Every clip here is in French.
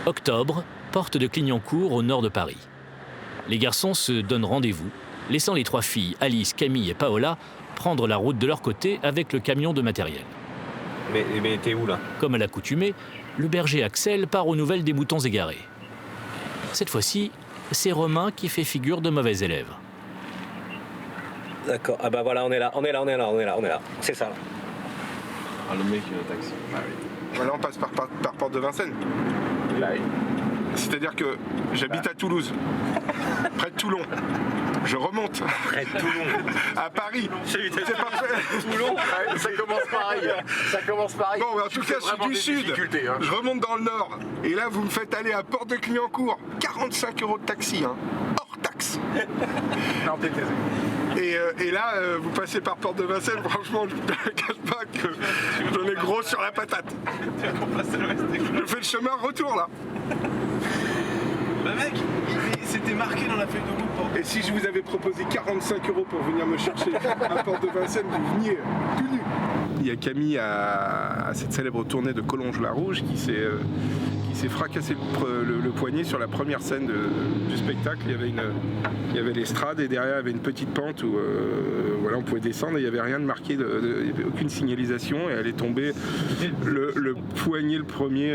Octobre, porte de Clignancourt au nord de Paris. Les garçons se donnent rendez-vous, laissant les 3 filles, Alice, Camille et Paola, prendre la route de leur côté avec le camion de matériel. Mais t'es où là? Comme à l'accoutumée, le berger Axel part aux nouvelles des moutons égarés. Cette fois-ci, c'est Romain qui fait figure de mauvais élève. D'accord, ah bah voilà, on est là. C'est ça. Ah, le mec, taxi. Ah oui. Voilà, on passe par Porte de Vincennes. Là, oui. C'est-à-dire que j'habite à Toulouse, près de Toulon. Je remonte Près de Toulon. à Paris. C'est parfait. Toulon, ça commence pareil. Bon, en tout cas, je suis du sud. Hein. Je remonte dans le nord. Et là, vous me faites aller à Porte de Clignancourt. 45 € de taxi, hein. Hors taxe. Non, t'es taisé. Et là, vous passez par Porte de Vincennes, franchement, je ne vous cache pas que j'en ai gros sur la patate. Je fais le chemin retour, là. Bah mec, c'était marqué dans la feuille de route. Et si je vous avais proposé 45 € pour venir me chercher à Porte de Vincennes, vous veniez tout nu. Il y a Camille à cette célèbre tournée de Collonges-la-Rouge qui s'est fracassé le poignet sur la première scène du spectacle. Il y avait l'estrade et derrière il y avait une petite pente où voilà, on pouvait descendre et il n'y avait rien de marqué, il n'y avait aucune signalisation et elle est tombée, le poignet le premier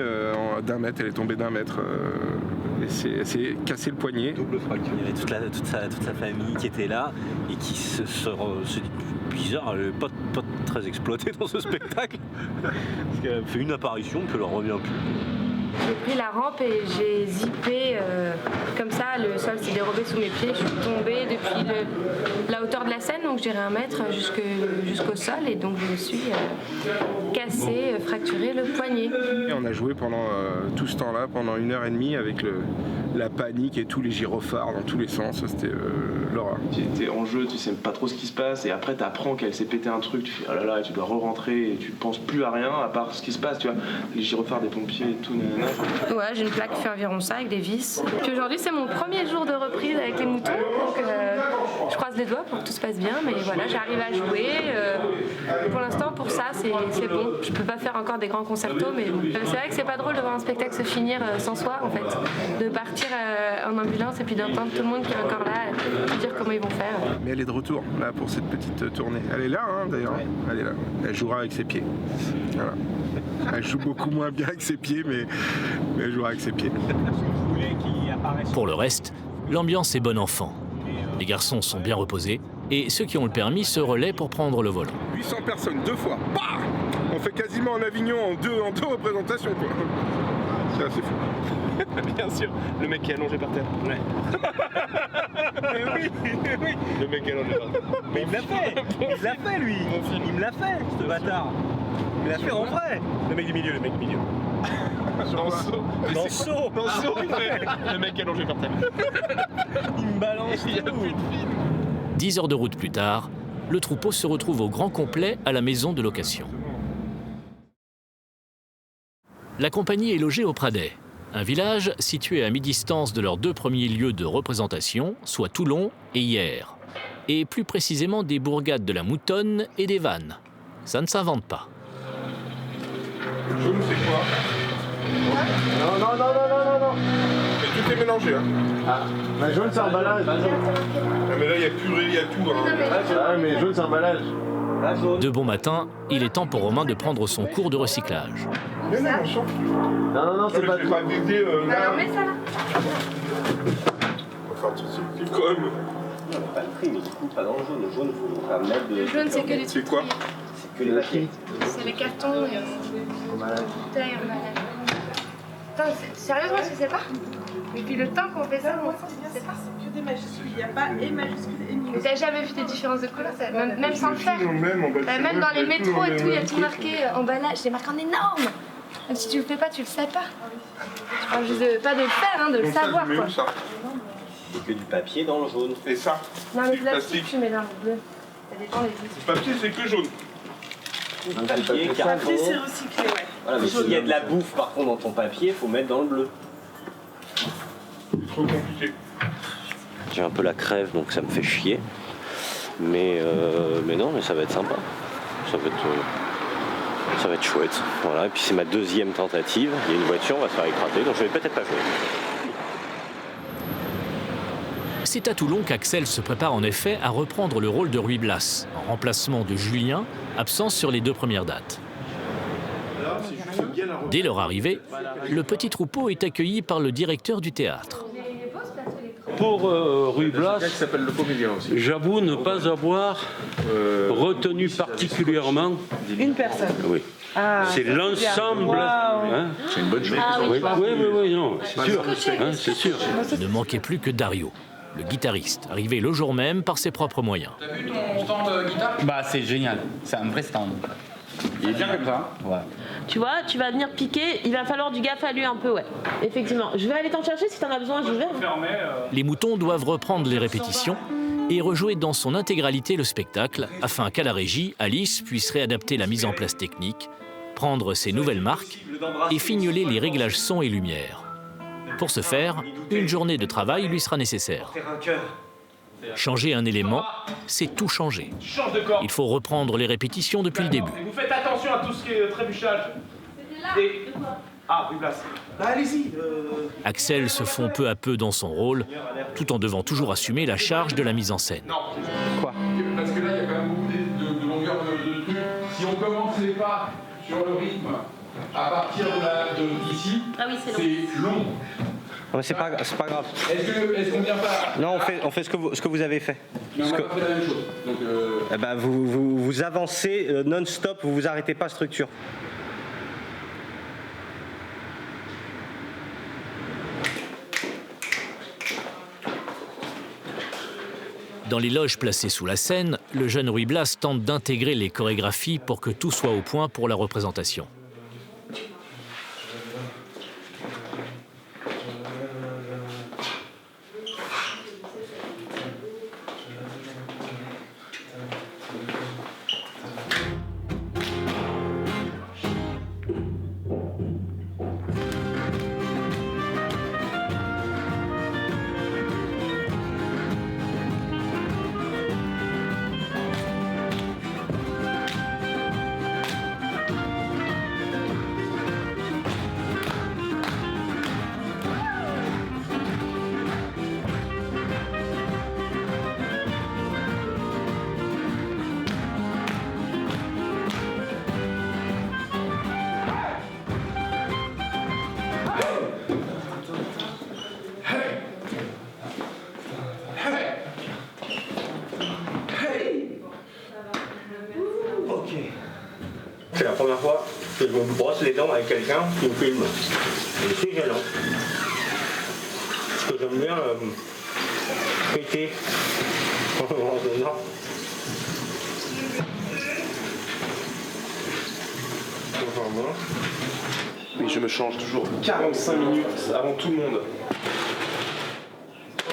d'1 mètre, elle est tombée d'1 mètre. Elle s'est cassé le poignet. Double fracture. Il y avait toute sa famille qui était là et qui se dit bizarre, elle n'est pas très exploitée dans ce spectacle. Parce qu'elle fait une apparition puis elle en revient plus. J'ai pris la rampe et j'ai zippé comme ça, le sol s'est dérobé sous mes pieds, je suis tombée depuis la hauteur de la scène, donc j'irai 1 mètre jusqu'au sol et donc je me suis cassé, fracturé le poignet. Et on a joué pendant tout ce temps-là, pendant 1h30 avec la panique et tous les gyrophares dans tous les sens, c'était l'horreur. Tu es en jeu, tu sais pas trop ce qui se passe et après tu apprends qu'elle s'est pété un truc, tu fais oh là là, et tu dois re-rentrer et tu penses plus à rien à part ce qui se passe, tu vois, les gyrophares des pompiers et tout. Ouais, j'ai une plaque qui fait environ ça avec des vis. Puis aujourd'hui, c'est mon premier jour de reprise avec les moutons, donc je croise les doigts pour que tout se passe bien, mais voilà, j'arrive à jouer. Pour l'instant, pour ça, c'est bon. Je peux pas faire encore des grands concertos, mais c'est vrai que c'est pas drôle de voir un spectacle se finir sans soi, en fait. De partir en ambulance et puis d'entendre tout le monde qui est encore là, dire comment ils vont faire. Mais elle est de retour, là, pour cette petite tournée. Elle est là, hein, d'ailleurs. Ouais. Elle est là. Elle jouera avec ses pieds. Voilà. Elle joue beaucoup moins bien avec ses pieds, mais elle jouera avec ses pieds. Pour le reste, l'ambiance est bonne enfant. Les garçons sont bien reposés et ceux qui ont le permis se relaient pour prendre le volant. 800 personnes, 2 fois. Bah, on fait quasiment en Avignon en deux représentations, quoi. C'est assez fou. Bien sûr, le mec qui est allongé par terre. Ouais. oui. Le mec qui est allongé par terre. Mais il l'a fait lui. Il me l'a fait, ce bâtard. Il l'a fait en vrai. Le mec du milieu. Dans le seau, le mec qui est allongé par terre. Il me balance. Il y a plus de film. 10 heures de route plus tard, le troupeau se retrouve au grand complet à la maison de location. La compagnie est logée au Pradet, un village situé à mi-distance de leurs 2 premiers lieux de représentation, soit Toulon et Hyères, et plus précisément des bourgades de la Moutonne et des Vannes. Ça ne s'invente pas. Le jaune, c'est quoi? Non. Mais tout est mélangé, hein. Ah, mais jaune, c'est emballage. Ah, mais là, il y a purée, il y a tout, hein. Ah, mais jaune, c'est emballage. De bon matin, il est temps pour Romain de prendre son cours de recyclage. Non, c'est pas tout. Pas d'aider, là. On met ça là. Enfin, c'est quand même. Pas le prix, mais du coup, pas dans le jaune. Le jaune, il faut faire mettre de... Le jaune, c'est que les C'est trucs. quoi? C'est que les papiers. C'est les cartons et bouteilles, emballage. Attends, sérieusement, tu sais pas? Depuis le temps qu'on fait ça, on sait pas. C'est que des majuscules, il n'y a pas et majuscules et Mais minuscules. t'as jamais vu des différences de couleurs, même sans le faire. Même Même dans les métros et tout, il y a tout marqué emballage, c'est marqué en énorme. Même si tu le fais pas, tu le sais pas. Je parle juste pas de le faire, hein, de le savoir quoi. C'est que du papier dans le jaune. Et ça? Non, le c'est plastique, tu mets dans le bleu. Ça dépend des goûts. Le papier, c'est que jaune. Papier, carton. Après, c'est recyclé, ouais. Voilà, mais s'il y a de la bouffe par contre dans ton papier, il faut mettre dans le bleu. C'est trop compliqué. J'ai un peu la crève donc ça me fait chier. Mais non, mais ça va être sympa. Ça va être Ça va être chouette. Voilà. Et puis c'est ma deuxième tentative. Il y a une voiture, on va se faire écraser, donc je vais peut-être pas jouer. C'est à Toulon qu'Axel se prépare en effet à reprendre le rôle de Ruy Blas, en remplacement de Julien, absent sur les 2 premières dates. Dès leur arrivée, le petit troupeau est accueilli par le directeur du théâtre. Pour Ruy Blas, j'avoue ne pas avoir retenu particulièrement. Une personne. Oui. Ah, c'est l'ensemble. Hein, C'est une bonne chose. oui, non, c'est sûr. Hein, c'est sûr. Il ne manquait plus que Dario, le guitariste, arrivé le jour même par ses propres moyens. T'as vu ton stand guitare ? Bah c'est génial, c'est un vrai stand. Il est bien comme ça. Ouais. Tu vois, tu vas venir piquer, il va falloir du gaffe à lui un peu, ouais. Effectivement. Je vais aller t'en chercher si t'en as besoin, j'y vais. Les moutons doivent reprendre les répétitions et rejouer dans son intégralité le spectacle, afin qu'à la régie, Alice puisse réadapter la mise en place technique, prendre ses nouvelles marques et fignoler les réglages son et lumière. Pour ce faire, une journée de travail lui sera nécessaire. Changer un élément, c'est tout changer. Il faut reprendre les répétitions depuis le début. Vous faites attention à tout ce qui est trébuchage. Et... Ah, Ruy Blas. Allez-y. Axel se fond peu à peu dans son rôle, tout en devant toujours assumer la charge de la mise en scène. Quoi ? Parce que là il y a quand même beaucoup de longueur de trucs. Si on commençait pas sur le rythme à partir d'ici, c'est long. Non, mais c'est pas grave. Est-ce qu'on vient pas... Non, on fait ce que vous avez fait. Mais on n'a pas fait la même chose. Donc, Eh ben, vous avancez non-stop, vous vous arrêtez pas structure. Dans les loges placées sous la scène, le jeune Ruy Blas tente d'intégrer les chorégraphies pour que tout soit au point pour la représentation. C'est la première fois que je me brosse les dents avec quelqu'un qui me filme. Et c'est gênant. Parce que j'aime bien péter en donnant. Oui, je me change toujours 45 minutes avant tout le monde.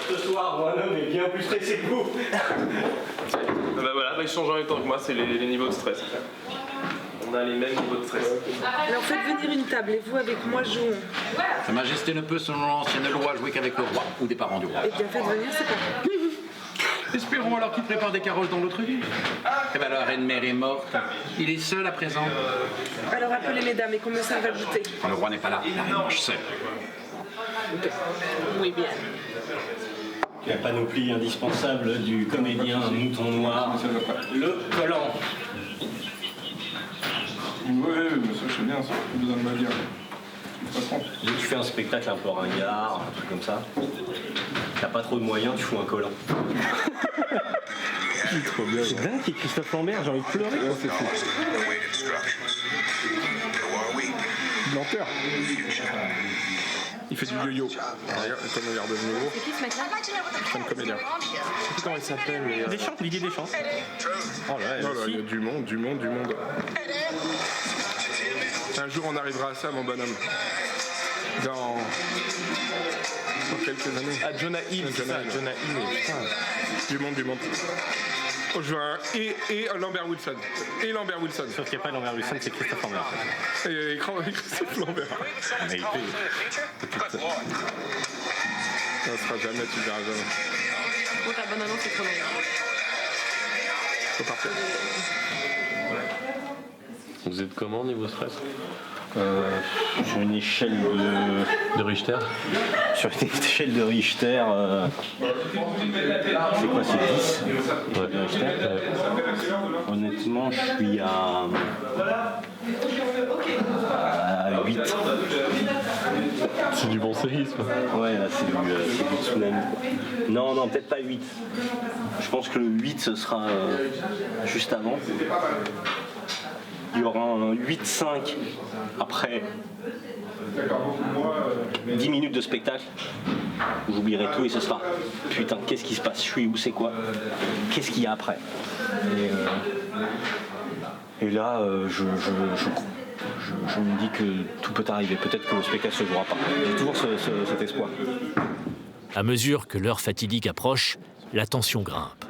Ce soir, mon homme est bien plus stressé que vous. Bah voilà, il change en même temps que moi, c'est les niveaux de stress. On a les mêmes niveaux de stress. Alors faites venir une table et vous avec moi jouons. Sa Majesté ne peut, selon l'ancienne loi, jouer qu'avec le roi ou des parents du roi. Eh bien faites venir, c'est parti. Espérons alors qu'il prépare des carrosses dans l'autre ville. Eh ben la reine-mère est morte. Il est seul à présent. Alors appelez les dames et qu'on me serve à goûter. Quand le roi n'est pas là, la reine mange seule. Oui, bien. La panoplie indispensable du comédien mouton noir, le collant. Oui, mais ça, je sais bien, ça. Pas besoin de me le dire. De toute façon. Dès que tu fais un spectacle un peu ringard, un truc comme ça, t'as pas trop de moyens, tu fous un collant. Trop bien. C'est dingue qu'il y ait Christophe Lambert, j'ai envie de pleurer. Ouais, c'est fou. Lenteur. Il fait du yo-yo. Regarde, comme il est redevenu gros. C'est qui ce mec-là? C'est un comédien. Je sais plus comment il s'appelle, mais... Deschamps, Didier Deschamps. Oh là, Oh là, il y a du monde. Un jour, on arrivera à ça, mon bonhomme. Dans quelques années. Ah, Jonah Hill, c'est ça, Jonah Hill, putain. Du monde. Oh, je veux un et Lambert Wilson. Et Lambert Wilson. Sauf qu'il n'y a pas Lambert Wilson, c'est Christophe Lambert. Et Christophe Lambert. Mais il fait. Ça ne sera jamais, tu le verras jamais. Bon, ta bonne annonce, c'est trop long. Faut partir. Vous êtes comment niveau stress? Sur une échelle de Richter. Sur une échelle de Richter, c'est quoi, c'est 10 de Richter. Honnêtement, je suis à 8. C'est du bon séisme. Ouais, là, c'est du tsunami. Non, peut-être pas 8. Je pense que le 8, ce sera juste avant. Il y aura un 8-5 après 10 minutes de spectacle. J'oublierai tout et ce sera putain, qu'est-ce qui se passe? Je suis où? C'est quoi? Qu'est-ce qu'il y a après? Et là, je me dis que tout peut arriver. Peut-être que le spectacle ne se jouera pas. J'ai toujours cet espoir. À mesure que l'heure fatidique approche, la tension grimpe.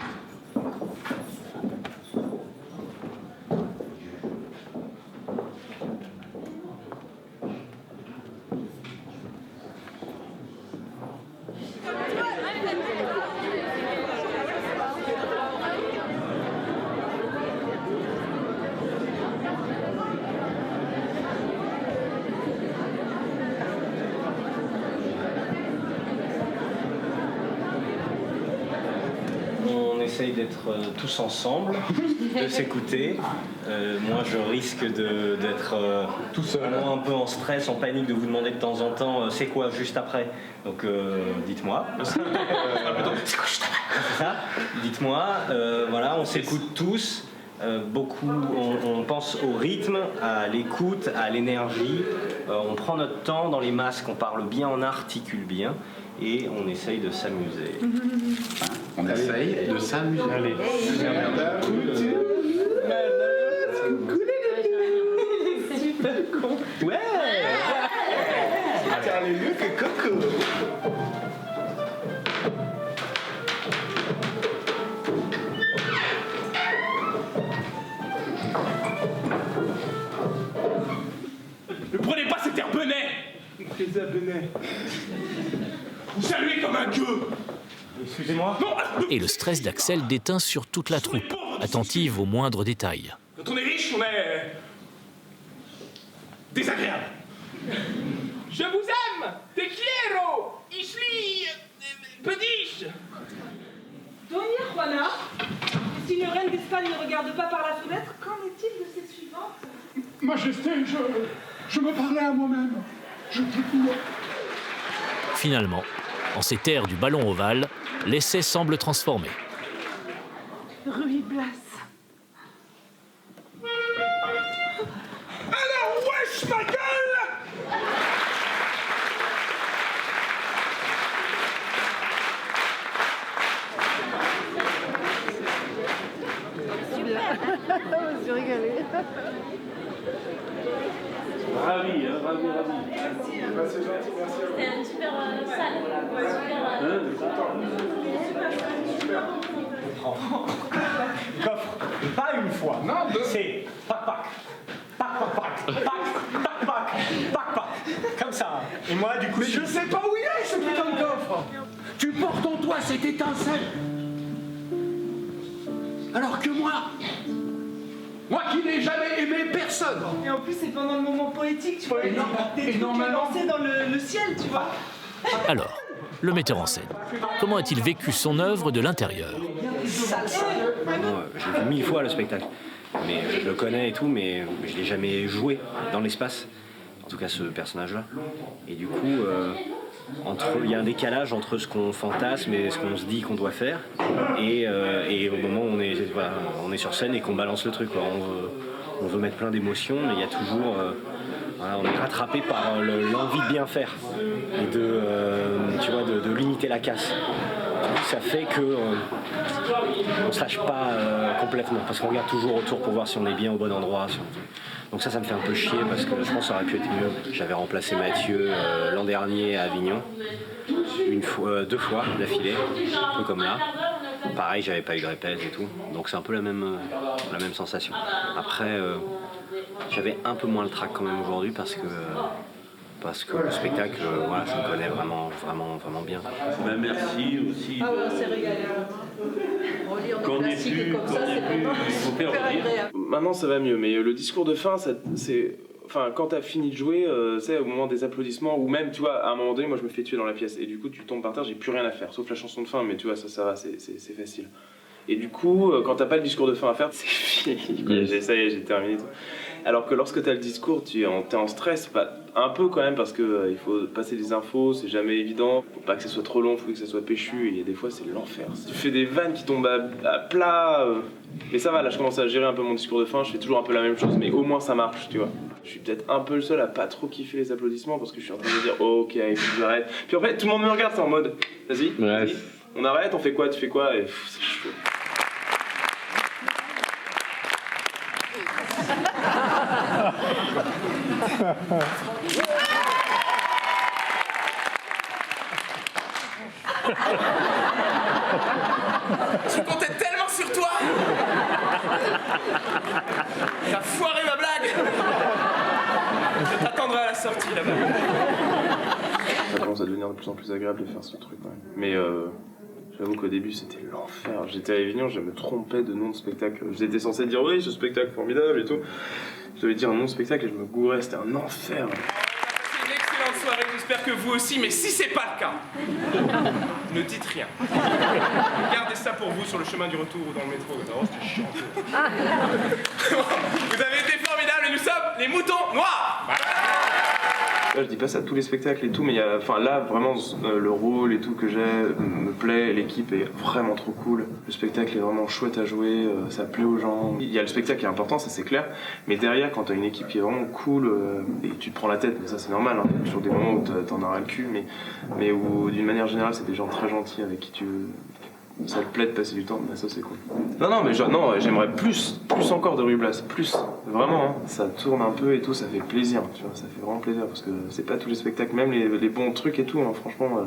On essaye d'être tous ensemble, de s'écouter. Moi, je risque d'être tout seul, un peu en stress, en panique, de vous demander de temps en temps c'est quoi juste après. Donc, dites-moi. C'est quoi juste après? Dites-moi. Voilà, on s'écoute tous. Beaucoup, on pense au rythme, à l'écoute, à l'énergie. On prend notre temps dans les masques, on parle bien, on articule bien. Et on essaye de s'amuser. On essaye de s'amuser. Allez. C'est super con. Ouais. Putain, les lieux que coco. Ne prenez pas cet air benet. Les abonnés. Vous saluez comme un gueux. Excusez-moi. Et le stress d'Axel déteint sur toute la troupe, attentive aux moindres détails. Quand on est riche, on est désagréable. Je vous aime, te quiero, ich suis pediche. Doña Juana, si une reine d'Espagne ne regarde pas par la fenêtre, qu'en est-il de cette suivante? Majesté, je me parlais à moi-même. Je t'écoute. Finalement, en ces terres du ballon ovale, l'essai semble transformé. Ruy Blas. Alors wesh ma gueule! Je me suis régalée. Ravi. C'est gentil, merci. C'était une super salle. Coffre, pas une fois. Non, c'est pac. Comme ça. Et moi, du coup, Mais je sais pas où il est ce putain de coffre. Tu portes en toi cette étincelle. Alors que moi qui n'ai jamais aimé personne. Et en plus, c'est pendant le moment poétique, tu vois. Et Des trucs lancés dans le ciel, tu vois. Alors, le metteur en scène, comment a-t-il vécu son œuvre de l'intérieur? J'ai vu 1000 fois le spectacle. Mais je le connais et tout, mais je l'ai jamais joué dans l'espace. En tout cas, ce personnage-là. Et du coup, il y a un décalage entre ce qu'on fantasme et ce qu'on se dit qu'on doit faire. Et au moment où on est sur scène et qu'on balance le truc, quoi. On veut mettre plein d'émotions, mais il y a toujours... on est rattrapé par l'envie de bien faire et de limiter la casse. Ça fait que on se lâche pas complètement parce qu'on regarde toujours autour pour voir si on est bien au bon endroit. Donc ça me fait un peu chier parce que je pense que ça aurait pu être mieux. J'avais remplacé Mathieu l'an dernier à Avignon, 2 fois d'affilée, un peu comme là. Pareil, j'avais pas eu de répète et tout, donc c'est un peu la même sensation. Après, j'avais un peu moins le trac quand même aujourd'hui parce que parce que le spectacle, voilà, je le connais vraiment bien. Merci aussi. Ah ouais, on s'est régalé. Relire des classiques comme ça, c'est vraiment super agréable. Maintenant ça va mieux, mais le discours de fin, c'est... Enfin, quand t'as fini de jouer, au moment des applaudissements, ou même, tu vois, à un moment donné, moi je me fais tuer dans la pièce, et du coup tu tombes par terre, j'ai plus rien à faire, sauf la chanson de fin, mais tu vois, ça va, c'est facile. Et du coup, quand t'as pas le discours de fin à faire, c'est fini, quoi. Ça y est, j'ai terminé tout. Alors que lorsque t'as le discours, t'es en stress, un peu quand même, parce que il faut passer des infos, c'est jamais évident, faut pas que ça soit trop long, faut que ça soit péchu, et des fois c'est l'enfer. Tu fais des vannes qui tombent à plat, mais ça va, là je commence à gérer un peu mon discours de fin, je fais toujours un peu la même chose, mais au moins ça marche, tu vois. Je suis peut-être un peu le seul à pas trop kiffer les applaudissements, parce que je suis en train de me dire, oh, ok, il faut que j'arrête. Puis en fait, tout le monde me regarde, c'est en mode, vas-y, on arrête, on fait quoi, tu fais quoi, et c'est chaud. Je comptais tellement sur toi. T'as foiré ma blague. Je t'attendrai à la sortie là-bas. Ça commence à devenir de plus en plus agréable de faire ce truc quand même. Mais j'avoue qu'au début c'était l'enfer. J'étais à Avignon, je me trompais de nom de spectacle. J'étais censé dire oui, ce spectacle formidable et tout. Je devais dire un nom de spectacle et je me gourais, c'était un enfer. C'est une excellente soirée, j'espère que vous aussi, mais si c'est pas le cas, ne dites rien. Gardez ça pour vous sur le chemin du retour ou dans le métro. Oh, c'était chiant. Vous avez été formidables et nous sommes les moutons noirs. Là, je dis pas ça à tous les spectacles et tout, mais là, vraiment, le rôle et tout que j'ai me plaît, l'équipe est vraiment trop cool. Le spectacle est vraiment chouette à jouer, ça plaît aux gens. Il y a le spectacle qui est important, ça c'est clair, mais derrière, quand t'as une équipe qui est vraiment cool, et tu te prends la tête, mais ça c'est normal, hein. Il y a toujours des moments où t'en auras le cul, mais où d'une manière générale, c'est des gens très gentils avec qui ça te plaît de passer du temps, mais ça c'est cool. Non, mais j'aimerais plus encore de Ruy Blas, plus, vraiment, hein. Ça tourne un peu et tout, ça fait plaisir, tu vois, ça fait vraiment plaisir, parce que c'est pas tous les spectacles, même les bons trucs et tout, hein, franchement,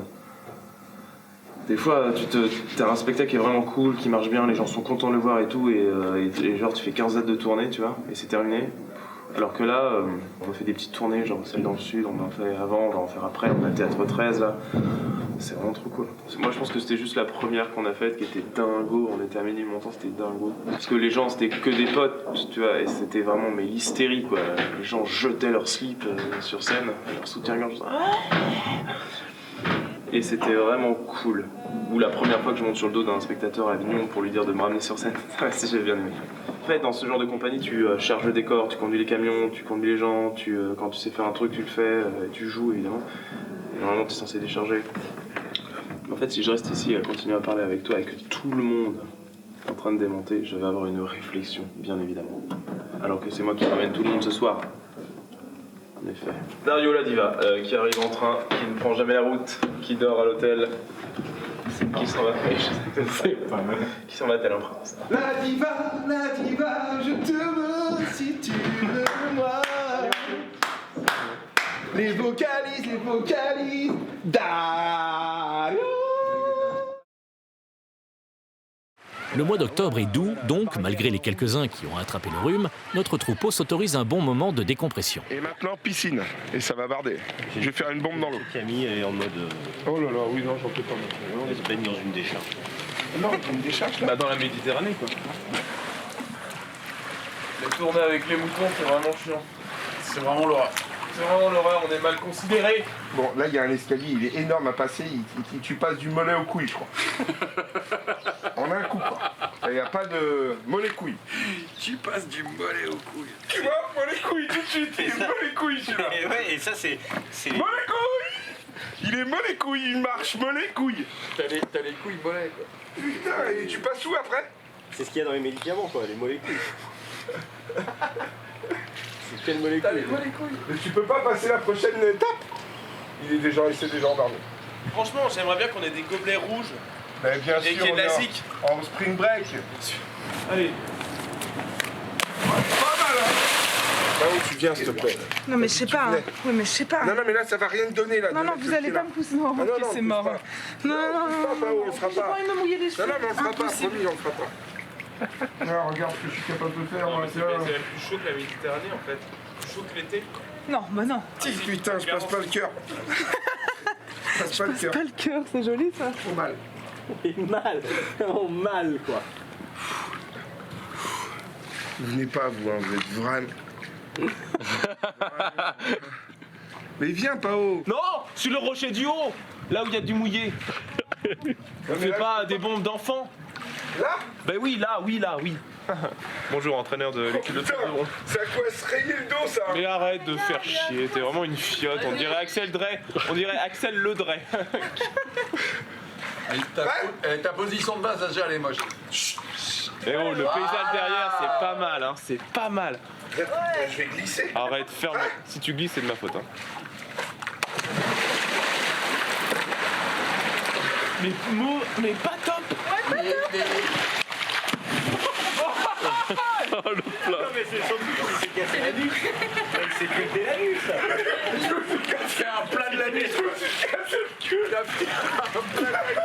des fois, t'as un spectacle qui est vraiment cool, qui marche bien, les gens sont contents de le voir et tout, et genre tu fais 15 dates de tournée, tu vois, et c'est terminé. Alors que là, on fait des petites tournées, genre celle dans le sud, on en fait avant, on va en faire après, on a Théâtre 13 là. C'est vraiment trop cool. Moi je pense que c'était juste la première qu'on a faite qui était dingo, on était à minuit montant, c'était dingo. Parce que les gens c'était que des potes, tu vois, et c'était vraiment l'hystérie quoi. Les gens jetaient leur slip sur scène, leur soutien-gorge. Et c'était vraiment cool. Ou la première fois que je monte sur le dos d'un spectateur à Avignon pour lui dire de me ramener sur scène, j'ai bien aimé. En fait, dans ce genre de compagnie, tu charges le décor, tu conduis les camions, tu conduis les gens, quand tu sais faire un truc, tu le fais, tu joues évidemment. Et normalement, tu es censé décharger. En fait, si je reste ici à continuer à parler avec toi et que tout le monde est en train de démonter, je vais avoir une réflexion, bien évidemment. Alors que c'est moi qui ramène tout le monde ce soir. En effet. Dario la diva, qui arrive en train, qui ne prend jamais la route, qui dort à l'hôtel. Qui s'en va, je sais pas, qui s'en va-t-elle en France? La diva, je te veux si tu veux moi. Les vocalises, Dario. Le mois d'octobre est doux, donc, malgré les quelques-uns qui ont attrapé le rhume, notre troupeau s'autorise un bon moment de décompression. Et maintenant, piscine. Et ça va barder. Je vais faire une bombe dans l'eau. Camille est en mode... Oh là là, oui, non, j'en peux pas. Elle se baigne dans une décharge. Non, une décharge là. Bah dans la Méditerranée quoi. Les tournées avec les moutons c'est vraiment chiant. C'est vraiment l'horreur. C'est vraiment l'horreur, on est mal considérés. Bon, là, il y a un escalier, il est énorme à passer. Tu passes du mollet au couille, je crois. En un coup, quoi. Il n'y a pas de mollet-couille. Tu passes du mollet aux couilles. Tu vois, mollet-couille, tout de suite. Il est mollet-couille, celui-là. Et ouais, et ça, c'est... Mollet-couille. Il est mollet-couille, il marche mollet-couille. T'as les couilles mollets, quoi. Putain, et tu passes où après? C'est ce qu'il y a dans les médicaments, quoi, les molécules. C'est quelle molécule? T'as les molécules. Mais tu peux pas passer la prochaine étape. Il s'est déjà endormi. Franchement, j'aimerais bien qu'on ait des gobelets rouges. Mais bien et sûr, qu'il y ait de la zik. En spring break. Allez. Pas mal, hein. Là où tu viens, s'il te plaît. Non mais je sais pas. Oui mais je sais pas. Non, mais là, ça va rien te donner, là. Non, vous allez pas me pousser. Non, ah, non, c'est mort. Non, on le fera pas. J'ai pas envie de me mouiller les cheveux. Non, mais on le fera pas, promis, on le fera pas. Non, regarde ce que je suis capable de faire. C'est même plus chaud que la Méditerranée, en fait. chaud que l'été. Non, bah non. Putain, je passe pas le cœur. Je passe pas le cœur. Pas le cœur, c'est joli ça. Trop mal. Et mal, oh mal quoi. Vous venez pas, vous, hein, vous êtes vraiment. Mais viens, Pao. Non, sur le rocher du haut, là où il y a du mouillé. On fait pas des bombes d'enfants. Là? Ben oui, là, oui. Bonjour, entraîneur de l'équipe de Putain, triathlon. c'est à quoi se rayer le dos, ça? Mais arrête de faire chier, t'es vraiment une fiotte. On dirait Axel Drey, on dirait Axel Le Drey. Ta position de base, déjà, elle est moche. Eh oh, le paysage derrière, c'est pas mal, hein, c'est pas mal. Je vais glisser. Arrête, ferme. Si tu glisses, c'est de ma faute. Hein. Mais pas top. Oh le plat. Non mais c'est surtout qu'il s'est cassé la nuque. Il s'est pété la nuque ça. Je me suis cassé un plat de la nuque. Je me suis cassé le cul. Il a fait un plat de la nuque.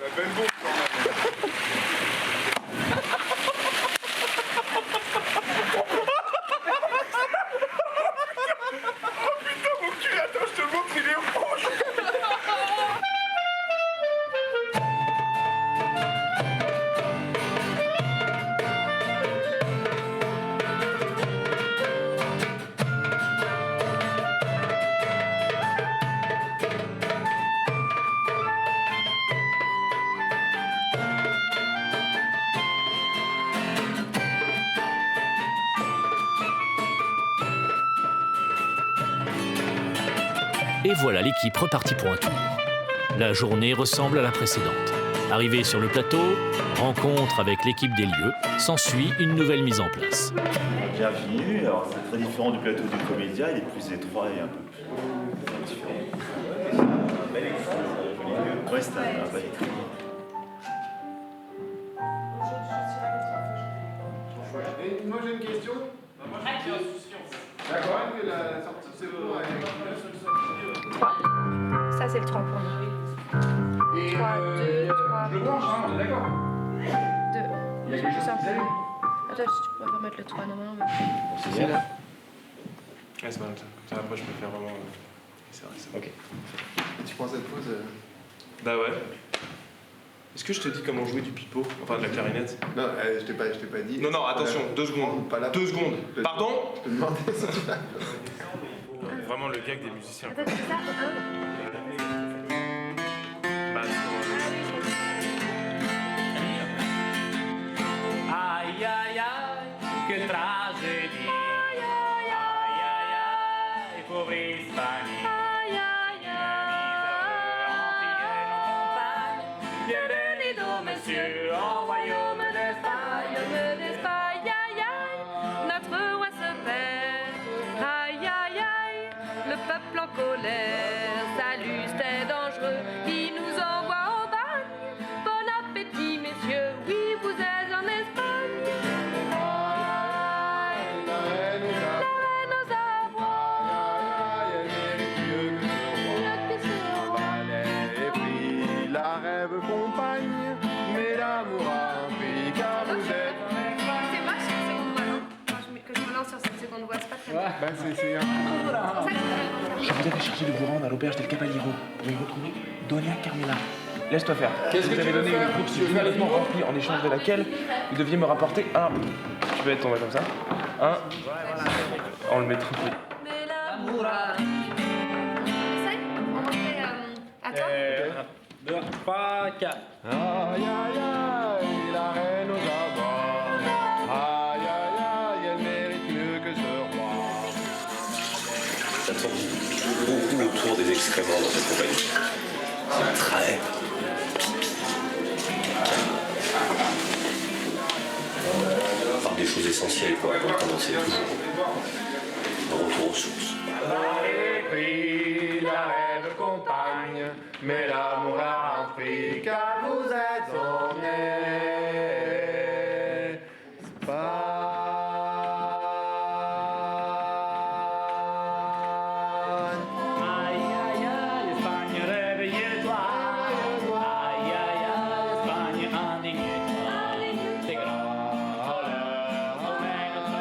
La belle bombe quand même. Oh putain mon cul, attends, je te montre, il est rouge. Et voilà l'équipe repartie pour un tour. La journée ressemble à la précédente. Arrivé sur le plateau, rencontre avec l'équipe des lieux, s'ensuit une nouvelle mise en place. Bienvenue, alors c'est très différent du plateau du Comédia, il est plus étroit et un peu plus différent. Ouais, c'est un bel écrit. Moi j'ai une question. D'accord, que la sortie c'est bon avec 3. Ça, c'est le 3 pour nous. 3, 2, 3. Je le branche, hein, on est d'accord. 2. Il y a quelque chose qui s'allume. Attends, si tu peux pas mettre le 3 normalement. C'est là. Ouais, c'est pas comme ça. Comme ça, après, je peux faire vraiment. C'est vrai, c'est ok. Tu prends cette pause Bah ouais. Est-ce que je te dis comment jouer du pipeau, enfin de la clarinette? Non, je t'ai pas dit. Non, non, attention, 2 secondes. 2 secondes. Pardon? Je te demandais si tu l'as. Vraiment le gag des musiciens. Attends, c'est ça, Aïe aïe aïe, quelle tragédie. Aïe aïe aïe, pauvre Espagne. Aïe aïe aïe, bienvenido monsieur au royaume d'Espagne. Aïe aïe aïe, notre roi se perd. Aïe aïe aïe, le peuple en colère. Salut, c'était dangereux, il nous envoie au bagne. Bon appétit, messieurs, oui, vous êtes en Espagne. La reine aux avoirs. La rêve compagne, mais l'amour a un prix car vous êtes. C'est vache cette seconde voix, non? Que je me lance sur cette seconde voix, c'est pas très bien. Bah c'est un peu. Je vous avais cherché de vous rendre à l'auberge del Caballero pour y retrouver Doña Carmela. Laisse-toi faire. Qu'est-ce que vous tu avez veux donné faire? une course Tu veux aller complètement vivre? remplie en échange de laquelle vous deviez me rapporter un. Tu peux être tombé comme ça. Un. On le met tranquille. Mais l'amour a... On essaye? On fait à toi? 2, 3, 4. Aïe aïe aïe, la reine aux avoirs. Aïe aïe aïe, elle mérite mieux que ce roi. Ça tourne beaucoup autour des excréments dans cette compagnie. C'est très on parle des choses essentielles quoi, donc c'est toujours un retour aux sources. Écrit, la rêve compagne, mais l'amour a un prix car vous êtes en Aïe aïe aïe, Espagne, réveillez-toi. Aïe aïe aïe, Espagne, indignez-toi. C'est grand, on est notre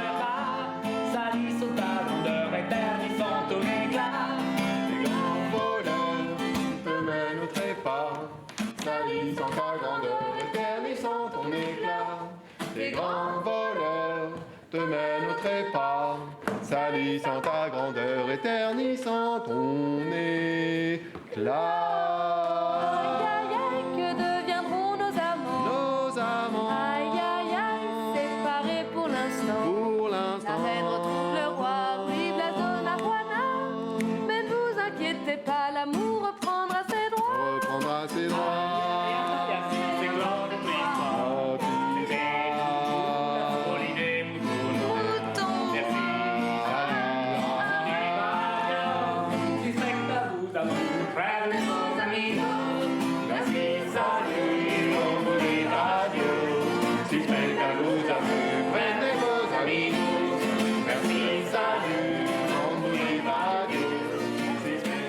te mène au trépas, salissant ta grandeur et ternissant ton éclat. Aïe aïe aïe, que deviendront nos amants? Nos amants. Aïe aïe aïe, séparés pour l'instant. Pour La l'instant. reine retrouve le roi, oui, Blasona Juana. Mais ne vous inquiétez pas, l'amour reprendra ses droits. Reprendra ses droits.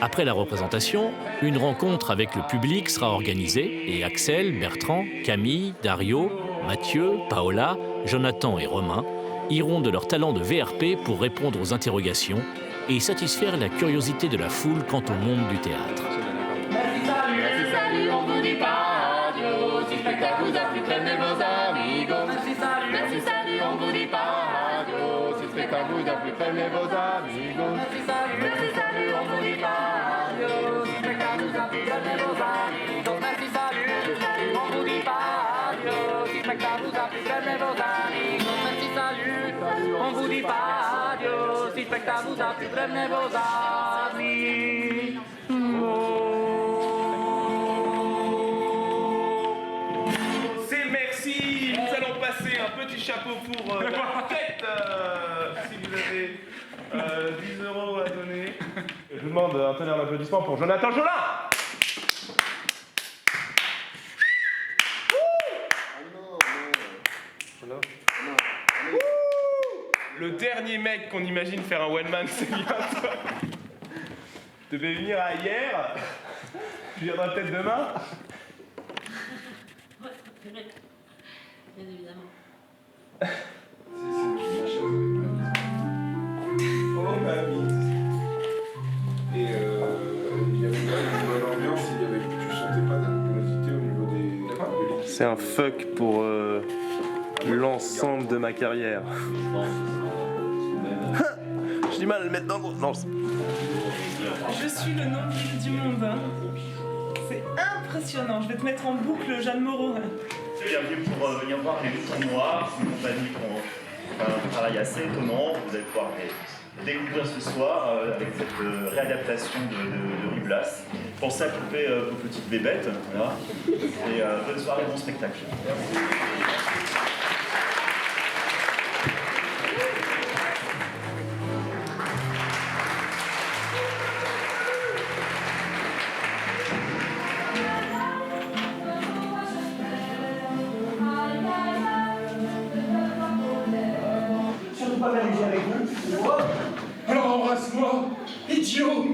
Après la représentation, une rencontre avec le public sera organisée et Axel, Bertrand, Camille, Dario, Mathieu, Paola, Jonathan et Romain iront de leur talent de VRP pour répondre aux interrogations et satisfaire la curiosité de la foule quant au monde du théâtre. Merci, salut, on vous dit pas adieu. Si le spectacle vous a plu, prenez vos amigos. Merci, salut, on vous dit pas adieu. Si le spectacle vous a plu, prenez vos amigos. Merci, salut, on vous dit pas adieu. Si le spectacle vous a plu, prenez vos amigos. Merci, salut, on vous dit pas adieu. Si le spectacle vous a plu, prenez vos amigos. Merci, salut, on vous dit pas adieu. Si le spectacle vous a plu, prenez vos amigos. Merci, nous allons passer un petit chapeau pour la fête. Si vous avez 10 € à donner. Je vous demande un tonnerre d'applaudissements pour Jonathan Jolin. Le dernier mec qu'on imagine faire un one man, c'est bien toi. Tu devais venir à hier. Tu viendras peut-être demain. Bien évidemment. Oh mamie. Et il y avait quand même une bonne ambiance, tu sentais pas d'animosité au niveau de l'équipe. C'est un fuck pour l'ensemble de ma carrière. J'ai du mal à le mettre dans le sens. Je suis le nombril du monde. Hein. C'est impressionnant. Je vais te mettre en boucle, Jeanne Moreau. Bienvenue pour venir voir les Moutons Noirs. C'est une compagnie qui fait un travail assez étonnant. Vous allez pouvoir les découvrir ce soir avec cette réadaptation de Ruy Blas. Pensez à couper vos petites bébêtes. Voilà. Et bonne soirée, bon spectacle. Alors embrasse-moi, idiot.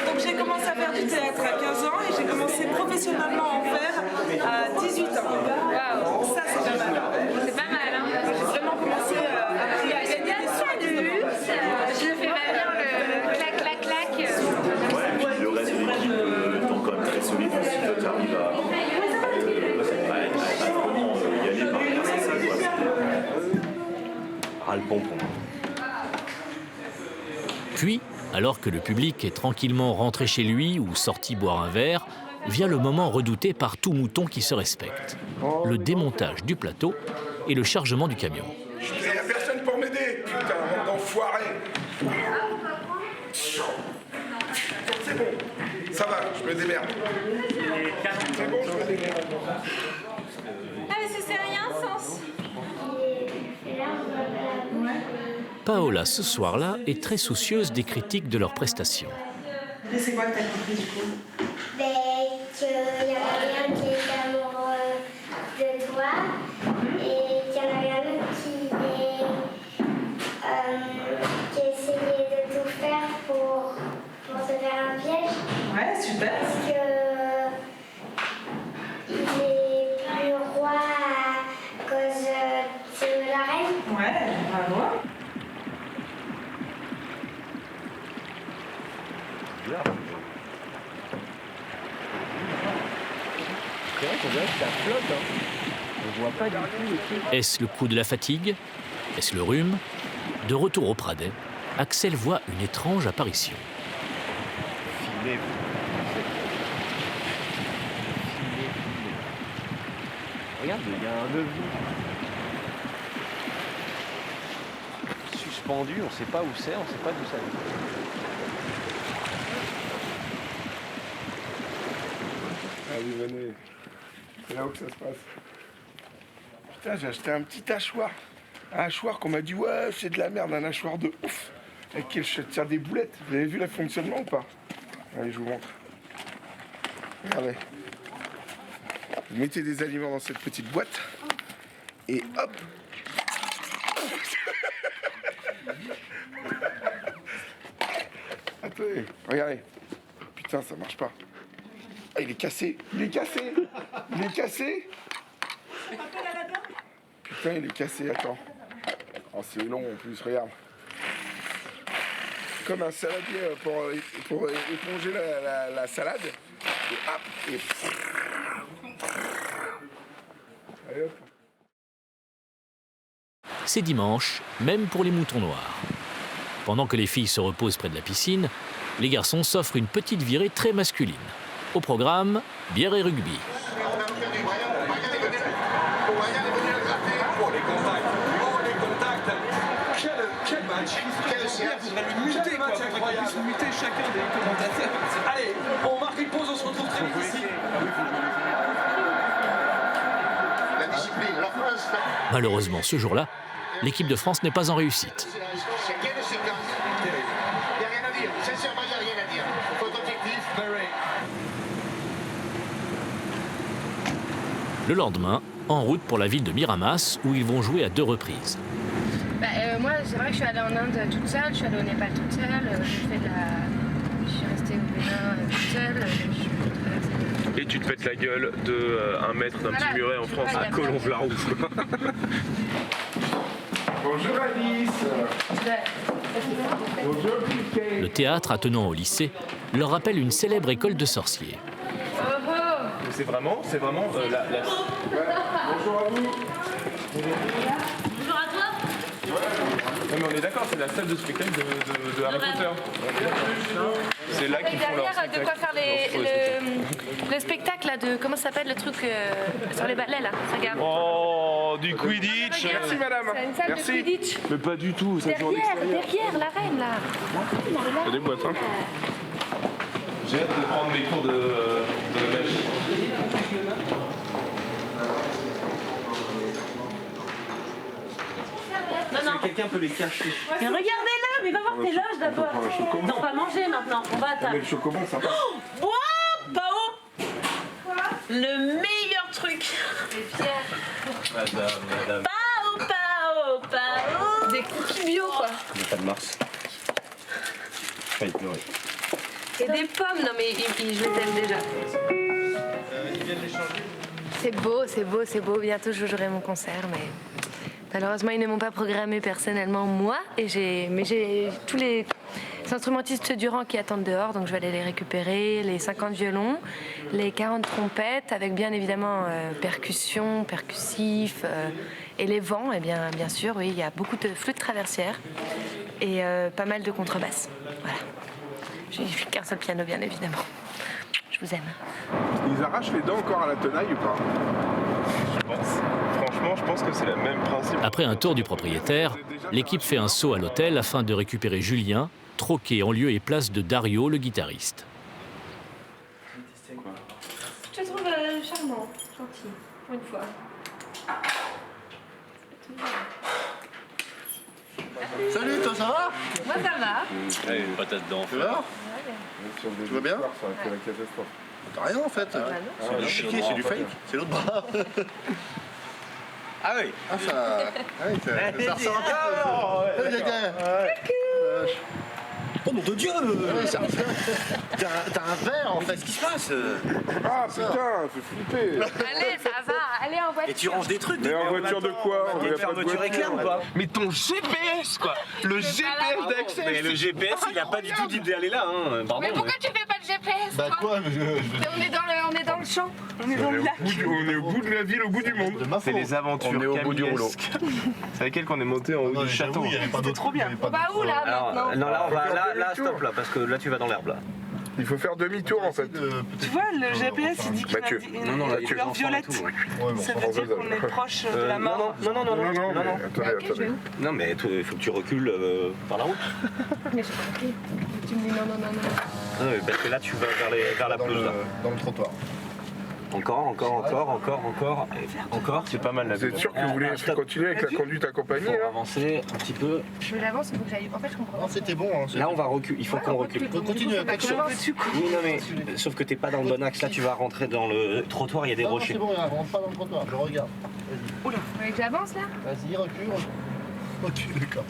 Donc j'ai commencé à faire du théâtre à 15 ans et j'ai commencé professionnellement à en faire à 18 ans. Waouh, ça c'est pas mal. C'est pas mal, hein? J'ai vraiment commencé à gagner des sous. Je fais pas bien le clac, clac, clac. Ouais, et puis le reste de l'équipe étant quand même très solide aussi, tu arrives à vraiment y aller par grâce à ça, quoi. Ras le pompon. Puis, alors que le public est tranquillement rentré chez lui ou sorti boire un verre, vient le moment redouté par tout mouton qui se respecte. Le démontage du plateau et le chargement du camion. Il n'y a personne pour m'aider, putain, d'enfoiré. C'est bon, ça va, je me débrouille. démerde. C'est bon, je me démerde. Ah, mais c'est rien, sens. Paola, ce soir-là, est très soucieuse des critiques de leurs prestations. Et c'est quoi que t'as compris du coup? Qu'il y en a rien qui est amoureux de toi et qu'il y en a rien qui essayait de tout faire pour te faire un piège. Ouais, super. Parce que il est plus roi à cause de la reine. Ouais, bravo. C'est vrai qu'on dirait que ça flotte. Hein. On voit pas du tout les trucs. Est-ce le coup de la fatigue? Est-ce le rhume? De retour au Pradet, Axel voit une étrange apparition. Filez. Regarde, il y a un œuf suspendu, on sait pas où c'est, on sait pas d'où ça vient. Allez, venez. C'est là où que ça se passe. Putain, j'ai acheté un petit hachoir. Un hachoir qu'on m'a dit, ouais, c'est de la merde, un hachoir de ouf. Avec lequel je tire des boulettes. Vous avez vu le fonctionnement ou pas? Allez, je vous montre. Regardez. Vous mettez des aliments dans cette petite boîte. Et hop. Attendez, regardez. Putain, ça marche pas. Ah, il est cassé. Il est cassé. Il est cassé. Putain, il est cassé, attends. Oh, c'est long en plus, regarde. Comme un saladier pour éponger la salade. Et hop, et... Allez, hop. C'est dimanche, même pour les moutons noirs. Pendant que les filles se reposent près de la piscine, les garçons s'offrent une petite virée très masculine. Au programme, bière et rugby. Quel match! Il faudrait le muter, quoi. Il faudrait qu'on puisse muter chacun des commentateurs. Allez, on marque une pause, on se retrouve très vite ici. La discipline, la France. Malheureusement, ce jour-là, l'équipe de France n'est pas en réussite. C'est quelle séquence? Il n'y a rien à dire. Sincèrement, il n'y a rien à dire. Faut être objectif. Le lendemain, en route pour la ville de Miramas, où ils vont jouer à 2 reprises. Moi, c'est vrai que je suis allée en Inde toute seule, je suis allée au Népal toute seule, je suis restée au Bénin toute seule, Et tu te pètes la gueule de 1 mètre d'un petit muret en France à Collonges-la-Rouge. Bonjour Alice. Bonjour Piquet. Le théâtre attenant au lycée leur rappelle une célèbre école de sorciers. C'est vraiment la... Bonjour à vous. Bonjour à toi. Non mais on est d'accord, c'est la salle de spectacle de Harry Potter. C'est là qu'ils font leur derrière, de quoi faire le spectacle là, de comment ça s'appelle le truc sur les balais là, regarde. Oh, du Quidditch. Merci madame. C'est une salle de Quidditch. Mais pas du tout, ça joue en extérieur. Derrière la reine là. Il y a des boîtes, hein. J'ai hâte de prendre mes cours de magie. Non. Quelqu'un peut les cacher. Mais regardez-le, mais va voir tes loges d'abord. Non, on va manger maintenant, on va à table. Mais le chocobo, ça passe. Bois, Pao. Le meilleur truc. Madame. Pao. Des cookies bio quoi. L'état de Mars. Je vais pleurer. Et des pommes, non mais je les aime déjà. Ils viennent les changer. C'est beau. Bientôt je jouerai mon concert, mais malheureusement ils ne m'ont pas programmé personnellement moi. Mais j'ai tous les instrumentistes du rang qui attendent dehors, donc je vais aller les récupérer. Les 50 violons, les 40 trompettes, avec bien évidemment percussion, percussif, et les vents. Et bien sûr, oui, il y a beaucoup de flûtes traversières et pas mal de contrebasses. Voilà. J'ai qu'un seul piano, bien évidemment. Je vous aime. Ils arrachent les dents encore à la tenaille ou pas? Je pense. Franchement, je pense que c'est le même principe. Après un tour du propriétaire, l'équipe fait un saut à l'hôtel afin de récupérer Julien, troqué en lieu et place de Dario, le guitariste. Je te trouve charmant, gentil, pour une fois. Salut, toi, ça va? Moi, ça va. Allez, une patate d'enfant. Tu vas bien? T'as rien en fait. C'est du chiquet, c'est du fake, c'est l'autre bras. Ah oui. Ah ça. Ça ressort un peu. Oh mon Dieu! T'as un verre en fait, qu'est-ce qui se passe? Ah putain, fait flipper. Allez, ça va, allez en voiture. Et tu ranges des trucs. Mais en voiture de quoi? On T'es fermeture éclair ou pas? Mais ton GPS quoi! Le GPS d'Axel! Mais le GPS il a pas du tout dit d'aller là, hein. Pardon. Mais pourquoi tu fais pas de GPS? Bah quoi? On est dans le champ. On est dans le lac. On est au bout de la ville, au bout du monde. C'est les aventures. On est au bout du rouleau. C'est avec elle qu'on est monté en haut du château. C'était trop bien. On va où là maintenant? Non, là on va là stop là parce que là tu vas dans l'herbe là. Il faut faire demi-tour en fait. Tu vois, le GPS il dit qu'il a une couleur violette. Ça veut dire qu'on est proche de la mort. Non. Attendez. Non mais il faut que tu recules par la route. Mais j'ai compris. Tu me dis non. Non mais parce que là tu vas vers la pelouse là. Dans le trottoir. Encore. C'est pas mal la Vous êtes sûr que vous voulez continuer avec la conduite accompagnée Faut là? avancer un petit peu. Je veux l'avance, il faut que j'aille. En fait, je comprends. Non, c'était bon. Hein, Là on va reculer, il faut qu'on recule. Continue, Oui non mais sauf que t'es pas dans le bon axe là, tu vas rentrer dans le trottoir, il y a des rochers. C'est bon, on rentre pas dans le trottoir, je regarde. Oula, vous voulez que j'avance là? Vas-y, recule. Ok, d'accord.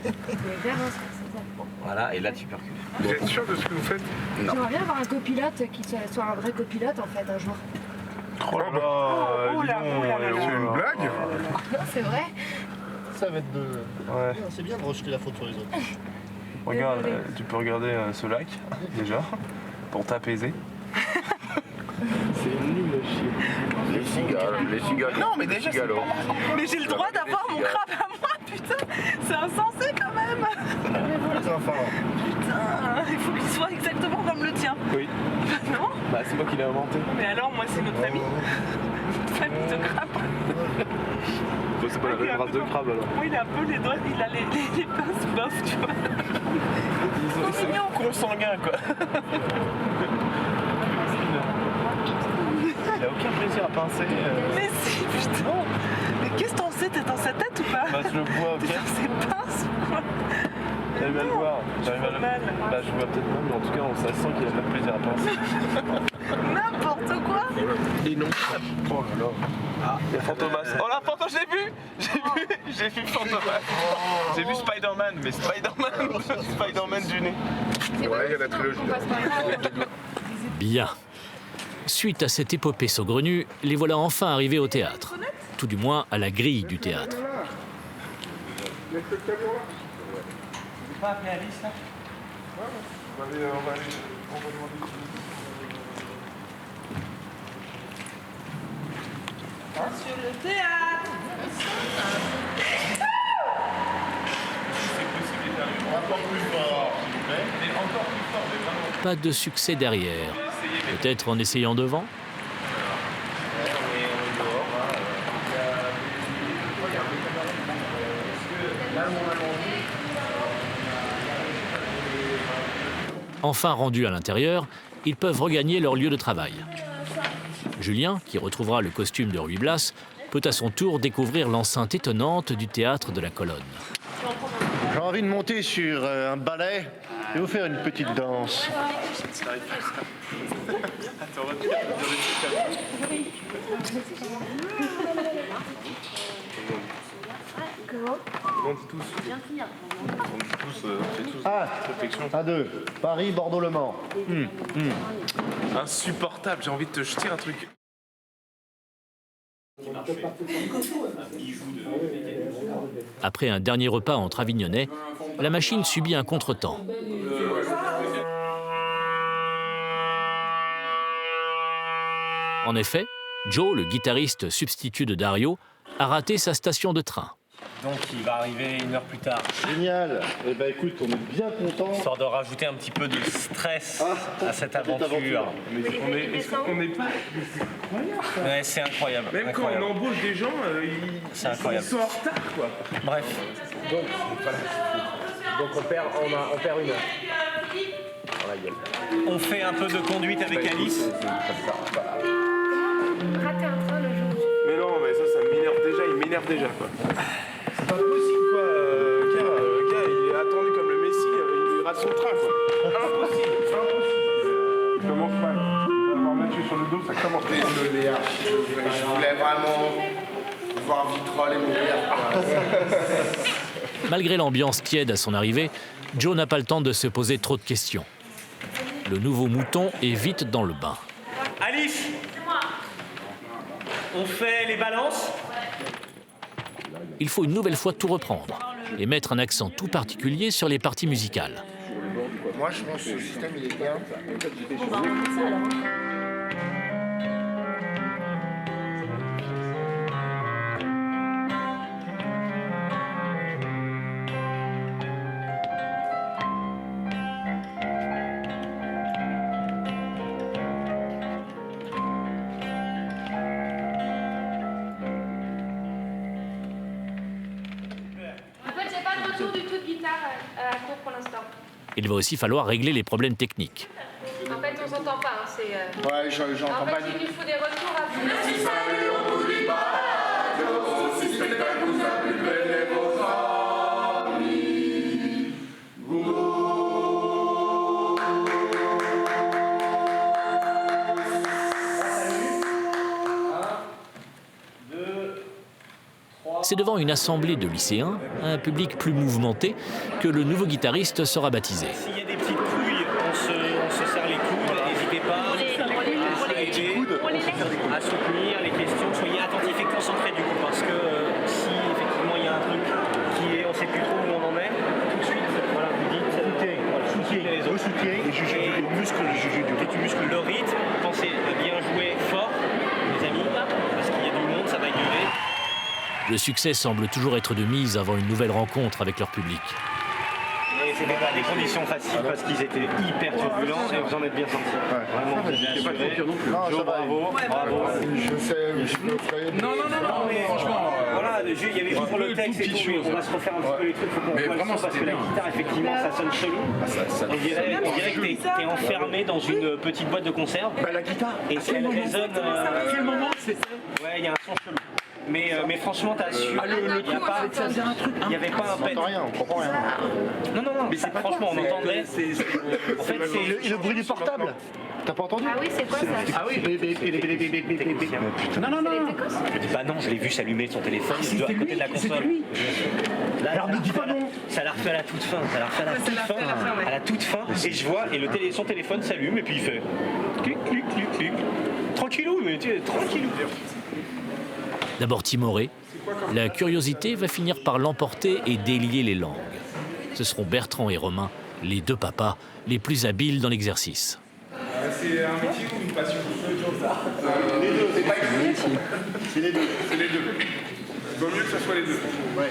Vous voulez que j'avance, c'est ça. Voilà, et là tu peux reculer. Vous êtes sûr de ce que vous faites? J'aimerais bien avoir un copilote qui soit un vrai copilote en fait un jour. Oh là, C'est une blague? Non, c'est vrai. Ça va être de... Ouais. C'est bien de rejeter la faute sur les autres. Regarde, tu peux regarder ce lac déjà pour t'apaiser. C'est nul à chier. Les cigales. Non mais déjà c'est pas... Mais j'ai le droit d'avoir mon crabe à moi, putain. C'est insensé quand même. Les enfants. Putain, il faut qu'il soit exactement comme le tien. Oui. Non? Bah c'est moi qui l'ai inventé. Mais alors, moi, c'est notre famille. Notre famille de crabes. C'est pas la même race de crabe alors. Oui, il a un peu les doigts, il a les pinces bof, tu vois. Ils sont consanguins quoi. Il a aucun plaisir à pincer. Mais si, putain. Mais qu'est-ce que t'en sais? T'es dans sa tête ou pas? Bah je le vois, ok. T'es dans ses pinces ou quoi? J'arrive à le voir. J'arrive à le... Bah je vois peut-être pas, mais en tout cas ça sent qu'il a pas de plaisir à pincer. N'importe quoi. Et non. Oh là là. Ah, il y a Fantomas. Oh là, Fantomas, j'ai vu Fantomas. J'ai vu Spider-Man, mais Spider-Man du nez. Ouais, il y a la trilogie. Bien. Suite à cette épopée saugrenue, les voilà enfin arrivés au théâtre. Tout du moins à la grille du théâtre. Il y a ce camion là? Tu veux pas appeler Alice là? On va demander. Sur le théâtre. Encore plus fort, s'il vous plaît. Mais encore plus fort, mais vraiment. Pas de succès derrière. Peut-être en essayant devant? Enfin rendus à l'intérieur, ils peuvent regagner leur lieu de travail. Julien, qui retrouvera le costume de Ruy Blas, peut à son tour découvrir l'enceinte étonnante du théâtre de la Colonne. J'ai envie de monter sur un balai et vous faire une petite danse. On dit tous, réflexion. À deux. Paris, Bordeaux, Le Mans. Insupportable, j'ai envie de te jeter un truc. Après un dernier repas entre Avignonnais, la machine subit un contretemps. En effet, Joe, le guitariste substitut de Dario, a raté sa station de train. Donc il va arriver 1 heure plus tard. Génial. Eh ben écoute, on est bien contents. Histoire de rajouter un petit peu de stress à cette aventure. Mais est-ce qu'on n'est pas... Ouais, c'est incroyable. Même incroyable. quand on embauche des gens, ils sont en retard quoi. Bref. Donc on perd 1 heure. On fait un peu de conduite avec Alice. Rater un train le jour. Mais non, mais ça m'énerve déjà, il m'énerve déjà quoi. C'est pas possible quoi, le gars il est attendu comme le Messi, il rate son train quoi. Impossible. Il commence mal. Avoir Mathieu sur le dos, ça commence mal. Désolé, je voulais vraiment voir Vitrolles et mourir. Malgré l'ambiance tiède à son arrivée, Joe n'a pas le temps de se poser trop de questions. Le nouveau mouton est vite dans le bain. Alice, on fait les balances. Il faut une nouvelle fois tout reprendre et mettre un accent tout particulier sur les parties musicales. Moi, je pense que ce système, il est bien. En fait, j'ai pas de retour du tout de guitare à la cour pour l'instant. Il va aussi falloir régler les problèmes techniques. En fait, on s'entend pas. Hein, c'est, Ouais, j'entends en fait, pas. il lui faut des retours à vous. Merci, salut, on vous dit pas adieu. Si spectacle vous a plu, prenez vos amis. C'est devant une assemblée de lycéens, un public plus mouvementé, que le nouveau guitariste sera baptisé. S'il y a des petites couilles, on se serre les coudes, n'hésitez pas à soutenir les questions, soyez attentifs et concentrés du coup, parce que si effectivement il y a un truc qui est, on ne sait plus trop où on en est, tout de suite, voilà, vous dites, soutien les autres. Et juger du muscle, Tu muscles le rythme, pensez à bien jouer fort, les amis, parce qu'il y a du monde, ça va durer. Le succès semble toujours être de mise avant une nouvelle rencontre avec leur public. Et c'était pas des conditions faciles parce qu'ils étaient hyper turbulents et vous en êtes bien sortis. Vraiment, vous êtes pas trop pire non plus. Joe, bravo, bravo. Je sais, je me ferai. Non, mais franchement, voilà, il y avait juste pour le texte et tout, mais on va se refaire un petit peu les trucs, faut qu'on voit le son parce que la guitare, effectivement, ça sonne chelou. On dirait que t'es enfermé dans une petite boîte de conserve. Bah, la guitare. Et elle résonne. À quel moment c'est ça? Ouais, il y a un son chelou. Mais franchement, t'as su. Il n'y avait pas un pet. On rien, on comprend rien. Non, mais c'est pas franchement, on entendait. En fait, c'est le bruit du portable. T'as pas entendu? Ah oui, c'est quoi ça? Ah oui, Non. Je dis bah non, je l'ai vu s'allumer son téléphone à côté de la console. Là, alors ne dis pas non. Ça l'a refait à la toute fin. À la toute fin. Et je vois, et son téléphone s'allume et puis il fait clic. Tranquillou, mais tu es tranquillou. D'abord timoré, la curiosité va finir par l'emporter et délier les langues. Ce seront Bertrand et Romain, les deux papas, les plus habiles dans l'exercice. C'est un métier ou une passion? Les deux, c'est pas une métier. C'est les deux. C'est les deux. Il vaut mieux que ce soit les deux. Ouais.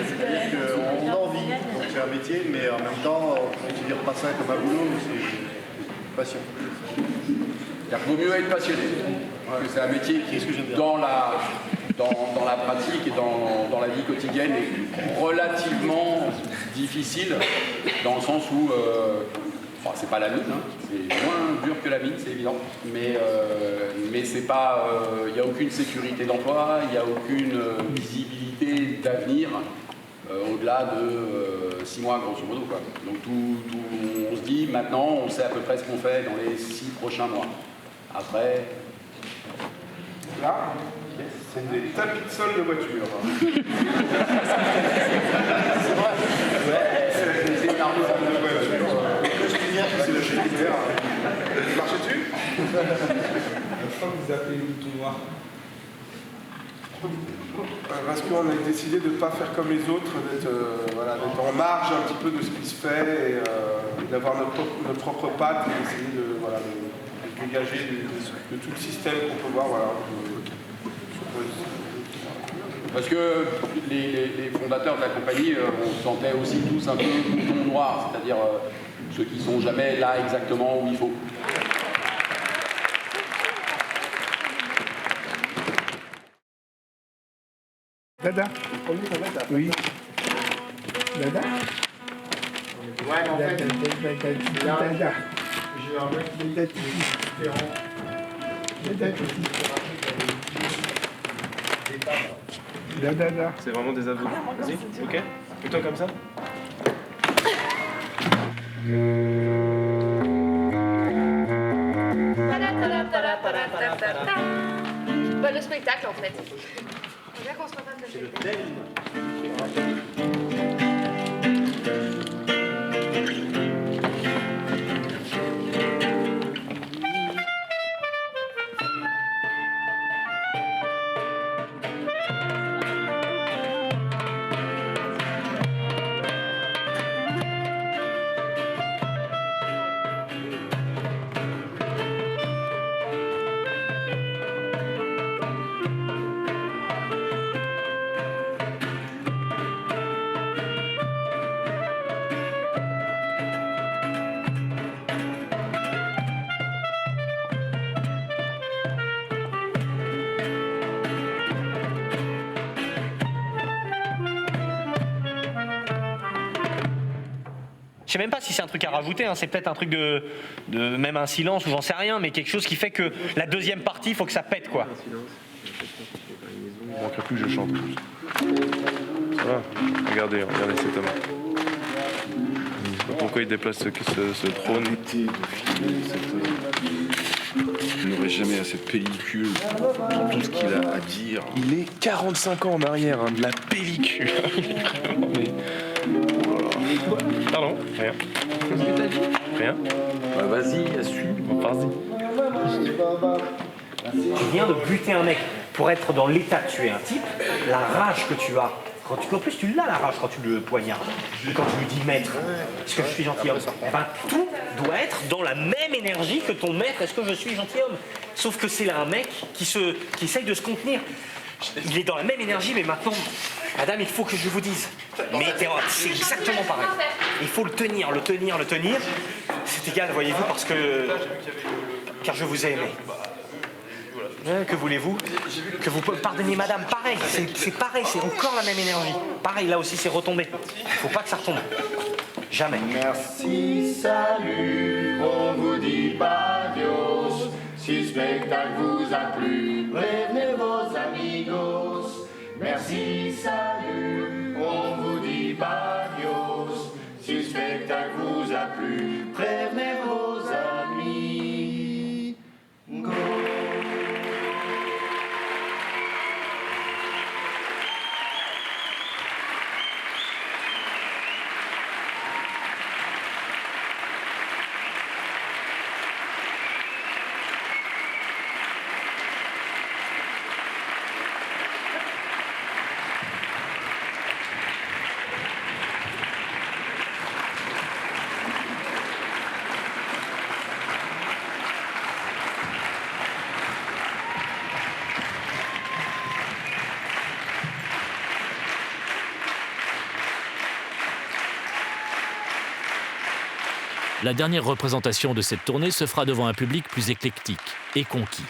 C'est-à-dire qu'on a envie, donc c'est un métier, mais en même temps, on ne considère pas ça comme un boulot, c'est une passion. Il vaut mieux être passionné. C'est un métier qui, dans la pratique et dans la vie quotidienne, est relativement difficile, dans le sens où, c'est pas la mine, hein, c'est moins dur que la mine, c'est évident, mais c'est pas, il n'y a aucune sécurité d'emploi, il n'y a aucune visibilité d'avenir au-delà de 6 mois, grosso modo, quoi. Donc on se dit, maintenant, on sait à peu près ce qu'on fait dans les 6 prochains mois. Après... Là, c'est des tapis de sol de voiture. C'est vrai. C'est une arme de voiture. C'est le chien vert. Vous marchez dessus? Je crois que vous appelez le mouton noir. Parce qu'on a décidé de ne pas faire comme les autres, d'être en marge un petit peu de ce qui se fait et d'avoir notre propre patte et d'essayer de dégager de tout le système qu'on peut voir. Parce que les fondateurs de la compagnie, on se sentait aussi tous un peu moutons noirs, c'est-à-dire ceux qui ne sont jamais là exactement où il faut. Dada. Oui. Dada. Ouais, mais en fait, c'est vraiment des abdos. Vas-y, ok. Fais-toi comme ça. Bah, le spectacle en fait. Faut bien qu'on se refasse le spectacle. Je sais même pas si c'est un truc à rajouter, hein. C'est peut-être un truc de même un silence ou j'en sais rien, mais quelque chose qui fait que la deuxième partie, il faut que ça pète quoi. Il ne manquerait plus que je chante. Ça va. Regardez cet homme. Je sais pas pourquoi il déplace ce trône. Je n'aurai jamais assez de pellicule pour tout ce qu'il a à dire. Il est 45 ans en arrière, hein, de la pellicule. Pardon, rien. Qu'est-ce que t'as dit? Rien. Bah vas-y, assume. Vas-y. Tu viens de buter un mec. Pour être dans l'état de tuer un type, la rage que tu as, en plus tu l'as la rage quand tu le poignardes, quand tu lui dis maître, est-ce que je suis gentilhomme, eh ben, tout doit être dans la même énergie que ton maître, est-ce que je suis gentilhomme. Sauf que c'est là un mec qui essaye de se contenir. Il est dans la même énergie, mais maintenant, madame, il faut que je vous dise. Mais c'est exactement pareil. Il faut le tenir. C'est égal, voyez-vous, car je vous ai aimé. Que voulez-vous? Que vous pardonniez madame, pareil, c'est pareil, c'est encore la même énergie. Pareil, là aussi c'est retombé. Faut pas que ça retombe. Jamais. Merci, salut, on vous dit pas adios. Si le spectacle vous a plu, prévenez vos amigos. Merci, salut, on vous dit pas adios. Si le spectacle vous a plu, prévenez vos amis. Go. La dernière représentation de cette tournée se fera devant un public plus éclectique et conquis.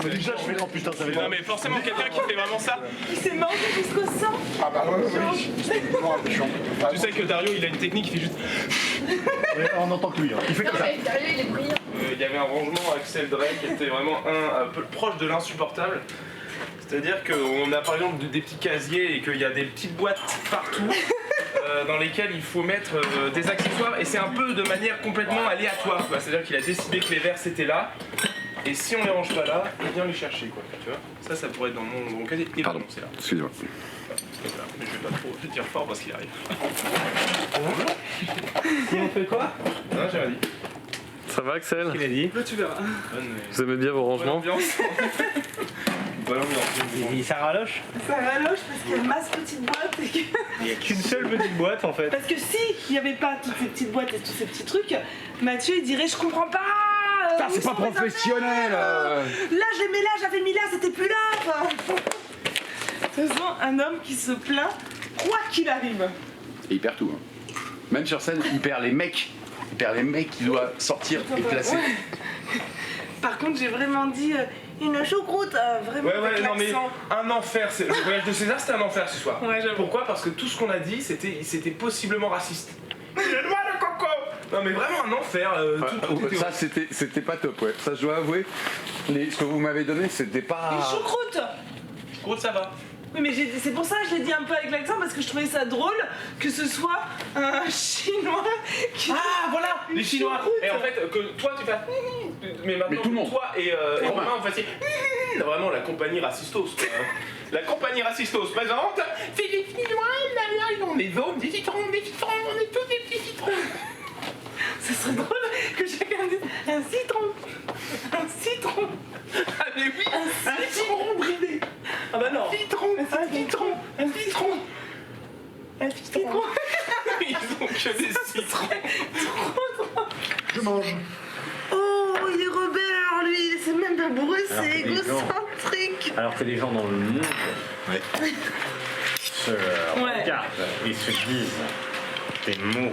Déjà, je fais oh putain, ça va être. Non, mais forcément, quelqu'un qui fait vraiment ça. Il s'est mangé jusqu'au sang. Ah bah oui. Tu sais que Dario, il a une technique, il fait juste. On n'entend que lui. Il fait comme ça. Dario, il est brillant. Il y avait un rangement Axel Drake qui était vraiment un peu proche de l'insupportable. C'est-à-dire qu'on a par exemple des petits casiers et qu'il y a des petites boîtes partout dans lesquelles il faut mettre des accessoires et c'est un peu de manière complètement aléatoire. C'est-à-dire qu'il a décidé que les verres c'était là et si on les range pas là, il vient les chercher quoi. Tu vois, ça pourrait être dans mon casier. Et pardon, c'est là. Excusez-moi. Voilà. Mais je vais pas trop dire fort parce qu'il arrive. On fait quoi? Non, j'ai rien dit. Ça va Axel? Il a dit. Là tu verras. Vous aimez bien vos rangements? Ça raloche? Ça raloche parce qu'il y a une masse petite boîte et que... Il n'y a qu'une seule petite boîte en fait. Parce que si il n'y avait pas toutes ces petites boîtes et tous ces petits trucs, Mathieu il dirait je comprends pas. C'est pas professionnel. Là je les mets là, j'avais mis là, c'était plus là. Enfin. De toute façon, un homme qui se plaint, quoi qu'il arrive. Et il perd tout. Hein. Même sur scène, il perd les mecs. Il perd les mecs qui doivent sortir et placer. Ouais. Par contre, j'ai vraiment dit, une choucroute, vraiment avec non mais l'accent. un enfer. Le voyage de César, c'était un enfer ce soir. Ouais, pourquoi? Parce que tout ce qu'on a dit, c'était possiblement raciste. Le noix de coco. Non mais vraiment un enfer. Ça c'était pas top, ouais. Ça je dois avouer. Ce que vous m'avez donné, c'était pas. Une choucroute. Choucroute, ça va. Oui, mais c'est pour ça que je l'ai dit un peu avec l'accent, parce que je trouvais ça drôle que ce soit un Chinois qui... Ah, voilà, les Chinois. Et en fait, que toi tu fasses... Mais maintenant, tout le monde. toi et Romain, vous fassiez... Vraiment, la compagnie Racistos, quoi. La compagnie Racistos présente... Philippe Chinois, on est hommes, des citrons, on est tous des petits citrons. Ce serait drôle que chacun dise un citron. Un citron. Ah mais oui, un citron bridé. Ah bah non. Un citron. Ils ont que des citrons. Je mange. Oh, il est rebelle alors lui, c'est même pas bourré, c'est égocentrique. Alors que les gens dans le monde se regardent et se disent des mots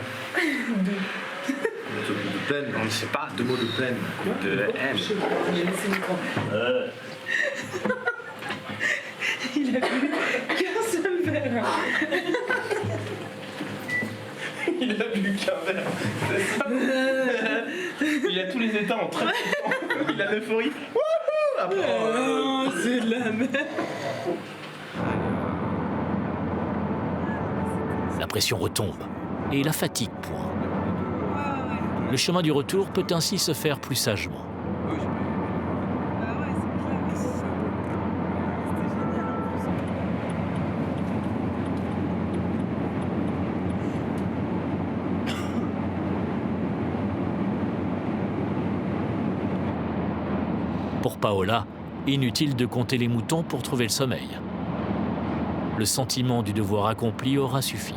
de peine, on ne sait pas, deux mots de peine, de haine. Il a bu qu'un seul verre. Il a bu qu'un verre, c'est ça. Il a tous les états en train. Il a l'euphorie. Oh, c'est de la merde. La pression retombe et la fatigue pointe. Le chemin du retour peut ainsi se faire plus sagement. Pour Paola, inutile de compter les moutons pour trouver le sommeil. Le sentiment du devoir accompli aura suffi.